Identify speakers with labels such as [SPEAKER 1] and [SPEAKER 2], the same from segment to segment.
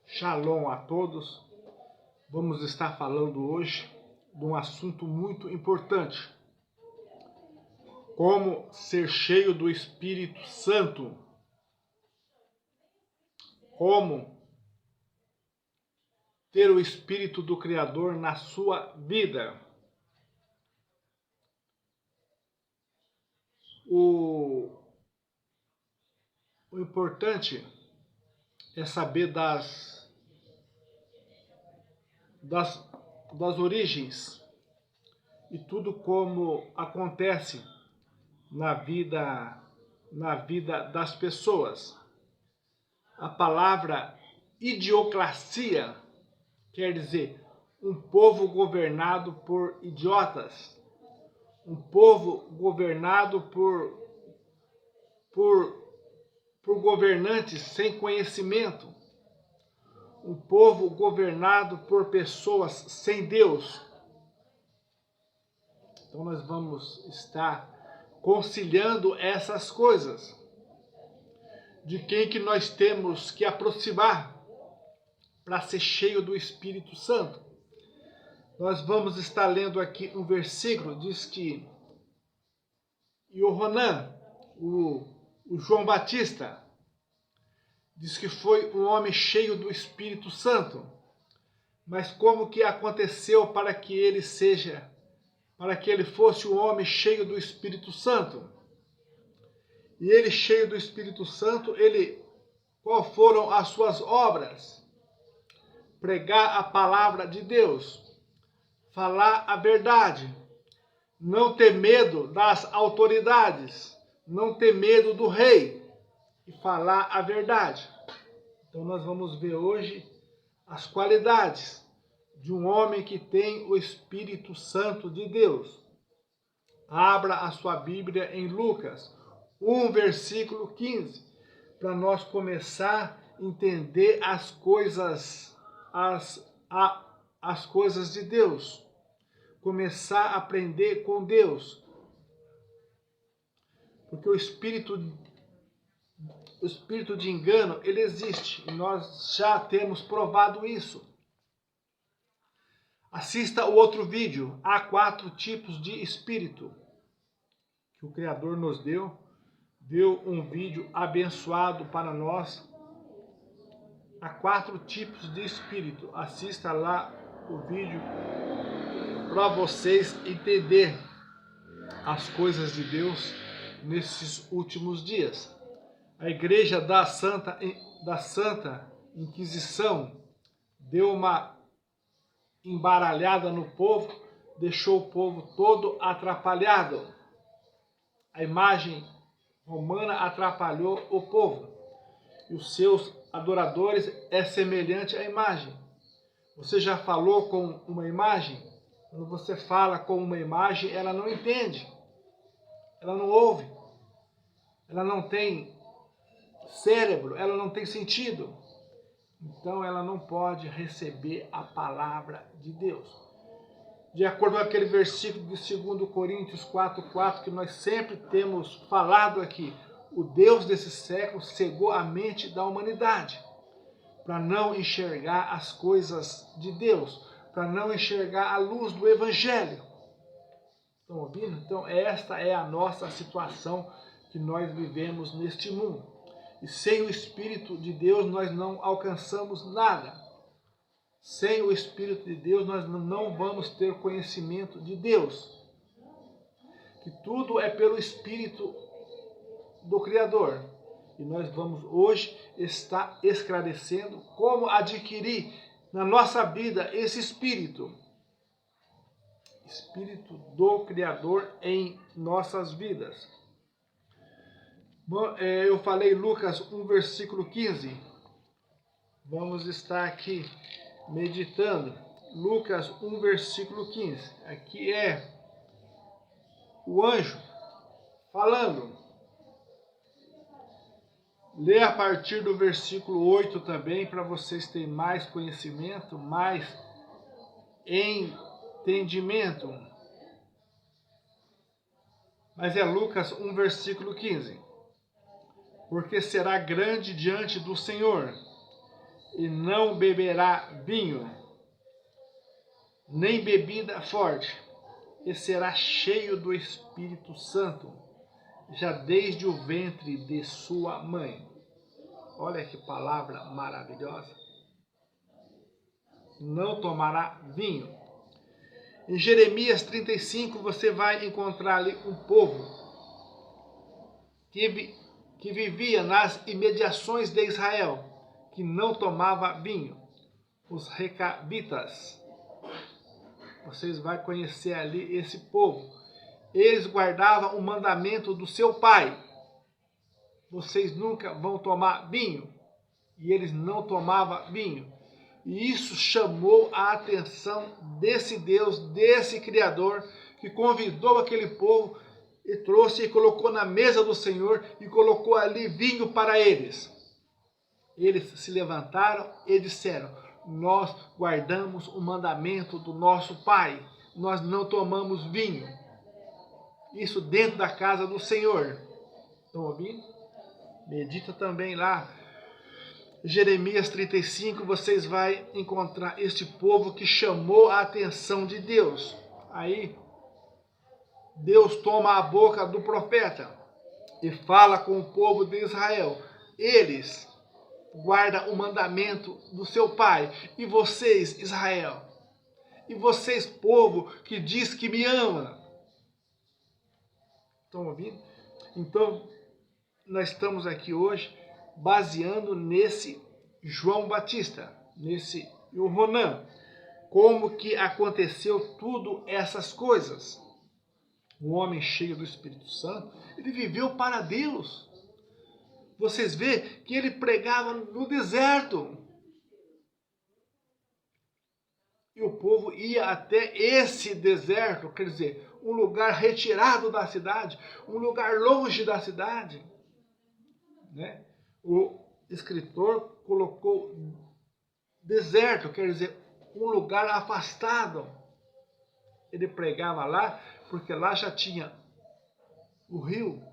[SPEAKER 1] Shalom a todos. Vamos estar falando hoje de um assunto muito importante. Como ser cheio do Espírito Santo. Como ter o Espírito do Criador na sua vida. O importante é saber das origens e tudo como acontece na vida das pessoas. A palavra idiocracia quer dizer um povo governado por idiotas, um povo governado por governantes sem conhecimento, um povo governado por pessoas sem Deus. Então nós vamos estar conciliando essas coisas. De quem que nós temos que aproximar para ser cheio do Espírito Santo. Nós vamos estar lendo aqui um versículo, diz que Yohanan, o João Batista, diz que foi um homem cheio do Espírito Santo. Mas como que aconteceu para que ele fosse um homem cheio do Espírito Santo? E ele cheio do Espírito Santo, qual foram as suas obras? Pregar a palavra de Deus, falar a verdade, não ter medo das autoridades, não ter medo do rei e falar a verdade. Então nós vamos ver hoje as qualidades de um homem que tem o Espírito Santo de Deus. Abra a sua Bíblia em Lucas 1, versículo 15, para nós começar a entender as coisas de Deus, começar a aprender com Deus, porque o espírito de engano, ele existe, e nós já temos provado isso. Assista o outro vídeo, há 4 tipos de espírito, que o Criador nos deu um vídeo abençoado para nós. Há 4 tipos de espírito. Assista lá o vídeo para vocês entenderem as coisas de Deus nesses últimos dias. A igreja da Santa Inquisição deu uma embaralhada no povo, deixou o povo todo atrapalhado. A imagem romana atrapalhou o povo. E os seus adoradores é semelhante à imagem. Você já falou com uma imagem? Quando você fala com uma imagem, ela não entende. Ela não ouve. Ela não tem cérebro, ela não tem sentido. Então ela não pode receber a palavra de Deus. De acordo com aquele versículo de 2 Coríntios 4:4 que nós sempre temos falado aqui, o Deus desse século cegou a mente da humanidade para não enxergar as coisas de Deus, para não enxergar a luz do Evangelho. Estão ouvindo? Então esta é a nossa situação que nós vivemos neste mundo. E sem o Espírito de Deus nós não alcançamos nada. Sem o Espírito de Deus nós não vamos ter conhecimento de Deus. Que tudo é pelo Espírito do Criador. E nós vamos hoje estar esclarecendo como adquirir na nossa vida esse Espírito. Espírito do Criador em nossas vidas. Bom, eu falei Lucas 1, versículo 15. Vamos estar aqui meditando. Lucas 1, versículo 15. Aqui é o anjo falando. Lê a partir do versículo 8 também, para vocês terem mais conhecimento, mais entendimento. Mas é Lucas 1, versículo 15. Porque será grande diante do Senhor, e não beberá vinho, nem bebida forte, e será cheio do Espírito Santo, já desde o ventre de sua mãe. Olha que palavra maravilhosa. Não tomará vinho. Em Jeremias 35 você vai encontrar ali um povo que vivia nas imediações de Israel, que não tomava vinho. Os recabitas. Vocês vão conhecer ali esse povo. Eles guardavam o mandamento do seu pai. Vocês nunca vão tomar vinho. E eles não tomavam vinho. E isso chamou a atenção desse Deus, desse Criador, que convidou aquele povo e trouxe e colocou na mesa do Senhor e colocou ali vinho para eles. Eles se levantaram e disseram: nós guardamos o mandamento do nosso pai, nós não tomamos vinho. Isso dentro da casa do Senhor. Estão ouvindo? Medita também lá. Jeremias 35, vocês vão encontrar este povo que chamou a atenção de Deus. Aí, Deus toma a boca do profeta e fala com o povo de Israel. Eles guardam o mandamento do seu pai. E vocês, Israel? E vocês, povo que diz que me ama? Estão ouvindo? Então, nós estamos aqui hoje baseando nesse João Batista, nesse Yohanan, como que aconteceu tudo essas coisas. Um homem cheio do Espírito Santo, ele viveu para Deus. Vocês vê que ele pregava no deserto. E o povo ia até esse deserto, quer dizer, um lugar retirado da cidade, um lugar longe da cidade. Né? O escritor colocou deserto, quer dizer, um lugar afastado. Ele pregava lá, porque lá já tinha o rio,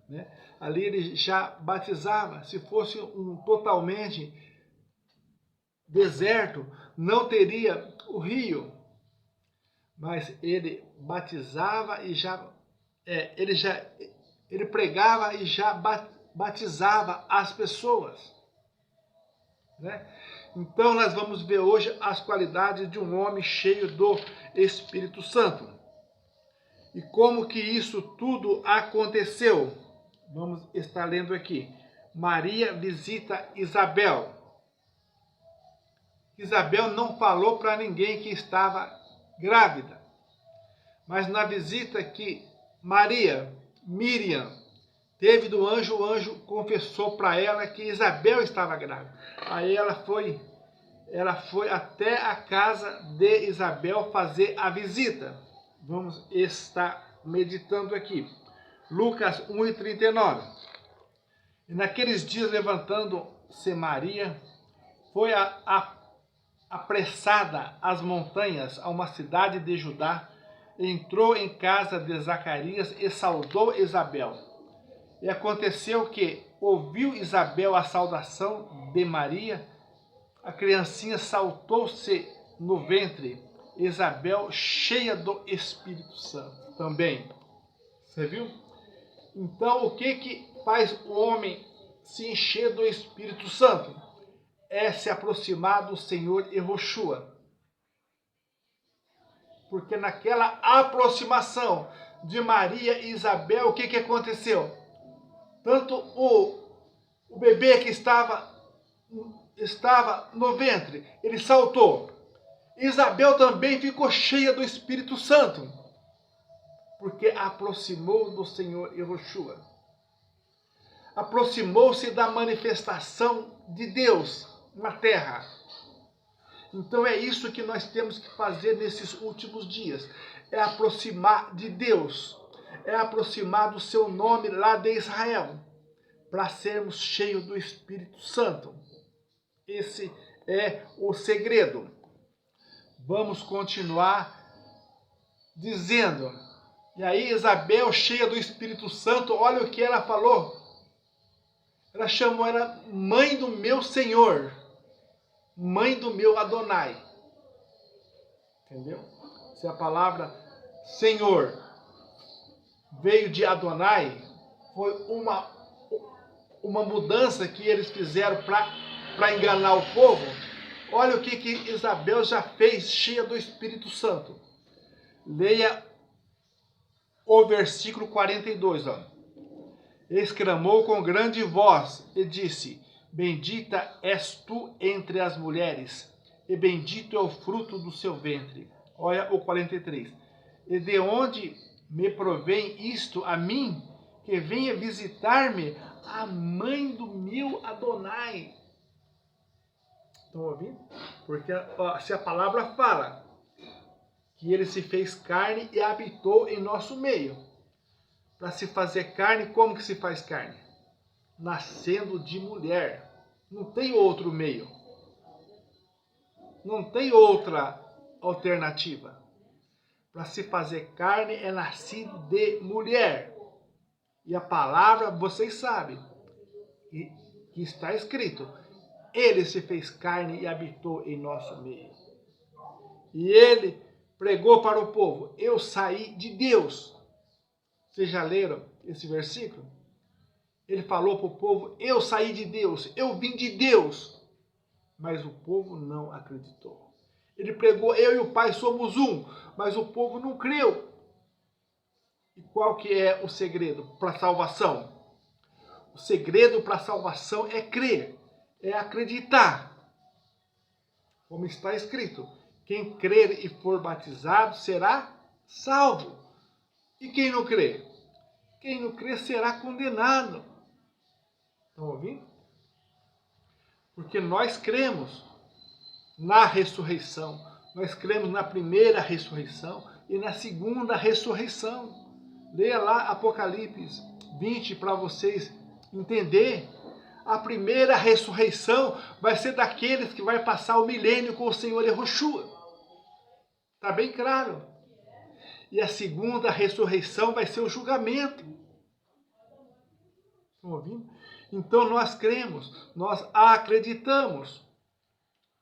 [SPEAKER 1] né? Ali ele já batizava. Se fosse um totalmente deserto, não teria o rio. Mas ele batizava e ele pregava e já batizava as pessoas, né? Então nós vamos ver hoje as qualidades de um homem cheio do Espírito Santo. E como que isso tudo aconteceu? Vamos estar lendo aqui. Maria visita Isabel. Isabel não falou para ninguém que estava grávida. Mas na visita que Miriam, teve do anjo, o anjo confessou para ela que Isabel estava grávida. Aí ela foi até a casa de Isabel fazer a visita. Vamos estar meditando aqui. Lucas 1:39. E naqueles dias, levantando-se Maria, foi apressada às montanhas, a uma cidade de Judá, entrou em casa de Zacarias e saudou Isabel. E aconteceu que ouviu Isabel a saudação de Maria, a criancinha saltou-se no ventre, Isabel cheia do Espírito Santo também. Você viu? Então, o que faz o homem se encher do Espírito Santo? É se aproximar do Senhor Yehoshua. Porque naquela aproximação de Maria e Isabel, o que aconteceu? Tanto o bebê que estava no ventre, ele saltou. Isabel também ficou cheia do Espírito Santo, porque aproximou do Senhor Yehoshua. Aproximou-se da manifestação de Deus na terra. Então é isso que nós temos que fazer nesses últimos dias. É aproximar de Deus. É aproximar do seu nome lá de Israel. Para sermos cheios do Espírito Santo. Esse é o segredo. Vamos continuar dizendo. E aí Isabel, cheia do Espírito Santo, olha o que ela falou. Ela chamou ela mãe do meu Senhor. mãe do meu Adonai. Entendeu? Se a palavra Senhor veio de Adonai, foi uma mudança que eles fizeram para enganar o povo. Olha o que Isabel já fez, cheia do Espírito Santo. Leia o versículo 42. Ó. Exclamou com grande voz e disse: Bendita és tu entre as mulheres, e bendito é o fruto do seu ventre. Olha o 43. E de onde me provém isto a mim, que venha visitar-me a mãe do meu Adonai? Estão ouvindo? Porque se a palavra fala que ele se fez carne e habitou em nosso meio. Para se fazer carne, como que se faz carne? Nascendo de mulher. Não tem outro meio. Não tem outra alternativa. Para se fazer carne é nascido de mulher. E a palavra, vocês sabem, que está escrito: ele se fez carne e habitou em nosso meio. E ele pregou para o povo: eu saí de Deus. Vocês já leram esse versículo? Ele falou para o povo: eu saí de Deus, eu vim de Deus. Mas o povo não acreditou. Ele pregou: eu e o Pai somos um, mas o povo não creu. E qual que é o segredo para a salvação? O segredo para a salvação é crer, é acreditar. Como está escrito: quem crer e for batizado será salvo. E quem não crê? Quem não crê será condenado. Estão ouvindo? Porque nós cremos na ressurreição. Nós cremos na primeira ressurreição e na segunda ressurreição. Leia lá Apocalipse 20 para vocês entenderem. A primeira ressurreição vai ser daqueles que vai passar o milênio com o Senhor Yahushua. Está bem claro. E a segunda ressurreição vai ser o julgamento. Estão ouvindo? Então nós cremos, nós acreditamos.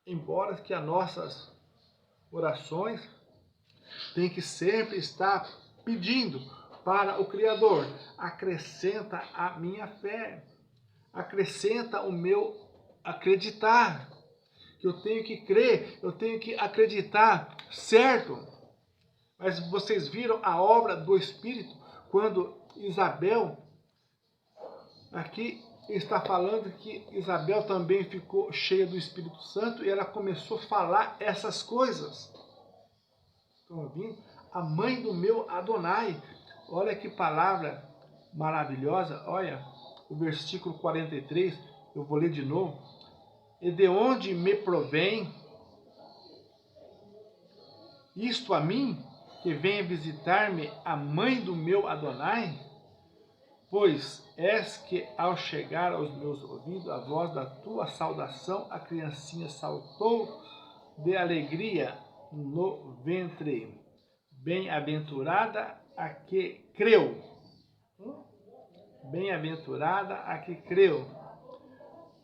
[SPEAKER 1] Embora que as nossas orações tem que sempre estar pedindo para o Criador: acrescenta a minha fé, acrescenta o meu acreditar. Eu tenho que crer, eu tenho que acreditar, certo? Mas vocês viram a obra do Espírito quando Isabel, aqui está falando que Isabel também ficou cheia do Espírito Santo e ela começou a falar essas coisas. Estão ouvindo? A mãe do meu Adonai. Olha que palavra maravilhosa. Olha o versículo 43. Eu vou ler de novo. E de onde me provém isto a mim, que venha visitar-me a mãe do meu Adonai? Pois és que ao chegar aos meus ouvidos a voz da tua saudação, a criancinha saltou de alegria no ventre. Bem-aventurada a que creu. Bem-aventurada a que creu.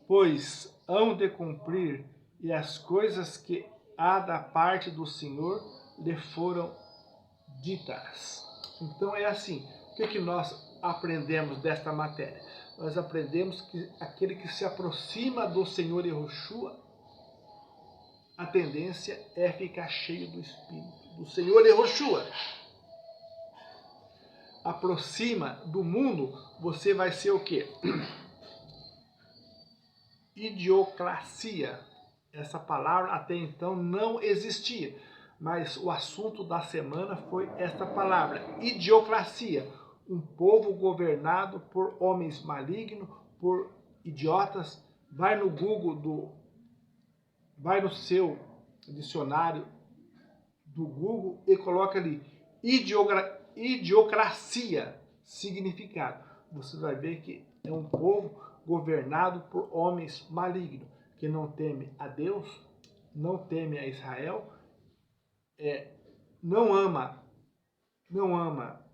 [SPEAKER 1] Pois hão de cumprir e as coisas que há da parte do Senhor lhe foram ditas. Então é assim. O que nós aprendemos desta matéria? Nós aprendemos que aquele que se aproxima do Senhor Yahushua, a tendência é ficar cheio do Espírito do Senhor Yahushua. Aproxima do mundo, você vai ser o quê? Idiocracia. Essa palavra até então não existia, mas o assunto da semana foi esta palavra, idiocracia. Um povo governado por homens malignos, por idiotas. Vai no Google, vai no seu dicionário do Google e coloca ali idiocracia, significado. Você vai ver que é um povo governado por homens malignos, que não teme a Deus, não teme a Israel, não ama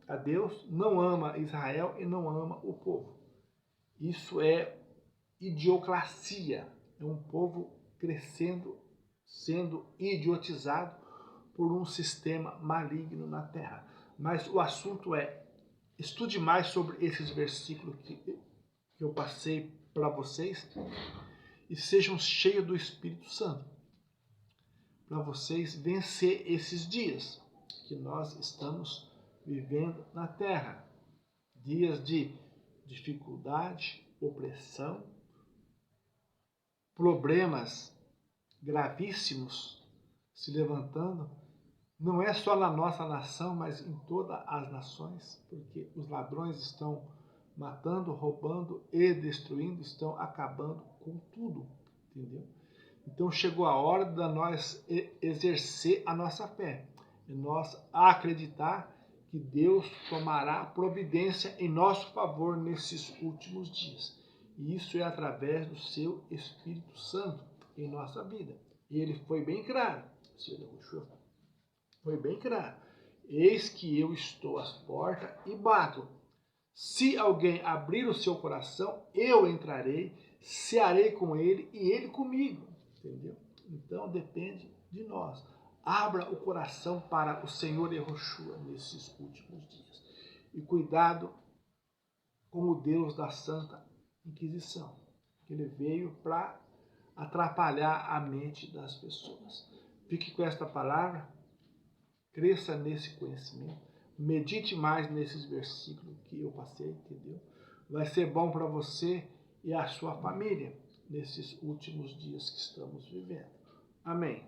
[SPEAKER 1] a Deus, não ama Israel e não ama o povo. Isso é idiocracia, é um povo crescendo, sendo idiotizado por um sistema maligno na Terra. Mas o assunto é, estude mais sobre esses versículos que eu passei para vocês e sejam cheios do Espírito Santo, para vocês vencer esses dias que nós estamos vivendo na Terra. Dias de dificuldade, opressão, problemas gravíssimos se levantando, não é só na nossa nação, mas em todas as nações, porque os ladrões estão matando, roubando e destruindo, estão acabando com tudo, entendeu? Então chegou a hora de nós exercer a nossa fé, e nós acreditar que Deus tomará providência em nosso favor nesses últimos dias. E isso é através do seu Espírito Santo em nossa vida. E ele foi bem claro, foi bem claro. Eis que eu estou às portas e bato. Se alguém abrir o seu coração, eu entrarei, cearei com ele e ele comigo. Entendeu? Então depende de nós. Abra o coração para o Senhor Yahushua nesses últimos dias. E cuidado com o Deus da Santa Inquisição. Ele veio para atrapalhar a mente das pessoas. Fique com esta palavra. Cresça nesse conhecimento. Medite mais nesses versículos que eu passei, entendeu? Vai ser bom para você e a sua família nesses últimos dias que estamos vivendo. Amém.